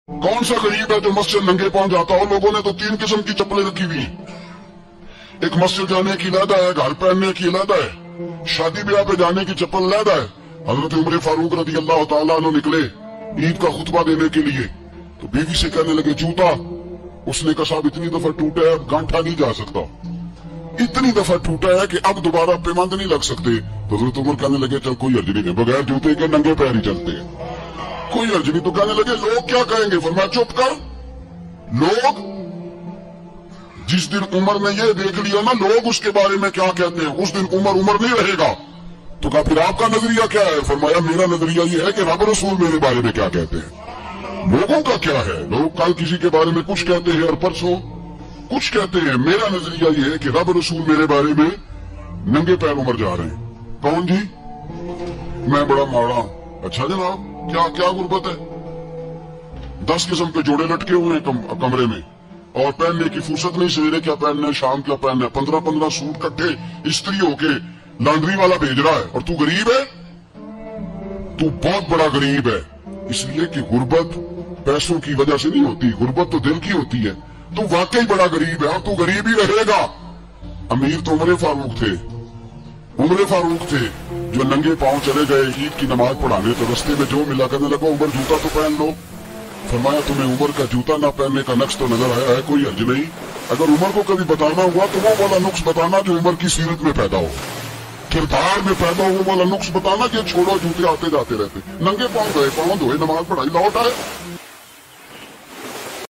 कौन सा गरीब है जो मस्जिद नंगे पांव जाता हो? लोगों ने तो 3 किस्म की चप्पलें रखी हुई। एक मस्जिद जाने की अलहदा है, घर पहनने की अलहदा है, शादी ब्याह पे जाने की चप्पल अलहदा है। हजरत उमर फारूक रज़ी अल्लाह तआला अन्हु निकले ईद का खुतबा देने के लिए, तो बीवी से कहने लगे जूता। उसने कहा साहब इतनी दफा टूटा है अब गांठा नहीं जा सकता, इतनी दफा टूटा है कि अब दोबारा पेमंद नहीं लग सकते। तो हजरत उमर कहने लगे चल कोई अर्ज नहीं है, बगैर जूते के नंगे पैर ही चलते हैं, कोई अर्ज नहीं। तो कहने लगे लोग क्या कहेंगे? फरमाया चुप कर। लोग जिस दिन उमर ने ये देख लिया ना लोग उसके बारे में क्या कहते हैं, उस दिन उमर नहीं रहेगा। तो कहा फिर आपका नजरिया क्या है? फरमाया मेरा नजरिया ये है कि रब रसूल मेरे बारे में क्या कहते हैं। लोगों का क्या है? लोग कल किसी के बारे में कुछ कहते हैं और परसों कुछ कहते हैं। मेरा नजरिया ये है कि रब रसूल मेरे बारे में नंगे पैर उमर जा रहे हैं। कौन जी? मैं बड़ा माड़ा। अच्छा जनाब क्या क्या गुर्बत है? 10 किस्म के जोड़े लटके हुए हैं कमरे में और पहनने की फुर्सत नहीं। सवेरे क्या पहनना है, शाम क्या पहनना है, 15-15 सूट इकट्ठे इस्त्री होके लॉन्ड्री वाला भेज रहा है। और तू गरीब है, तू बहुत बड़ा गरीब है। इसलिए कि गुर्बत पैसों की वजह से नहीं होती, गुर्बत तो दिल की होती है। तू वाकई बड़ा गरीब है और तू गरीब ही रहेगा। अमीर तो उमर फारूक थे, उमर फारूक थे जो नंगे पांव चले गए ईद की नमाज पढ़ाने। तो रस्ते में जो मिला कहने लगा उमर जूता तो पहन लो। फरमाया तुम्हें उमर का जूता ना पहनने का नक्श तो नजर आया है? कोई अर्ज नहीं। अगर उमर को कभी बताना हुआ तो वो वाला नुक्स बताना जो उमर की सीरत में पैदा हो, किरदार में पैदा हो, वो वाला नुक्स बताना कि छोड़ो जूते आते जाते रहते। नंगे पांव गए, पांव धोए, नमाज पढ़ाई, लौट आए।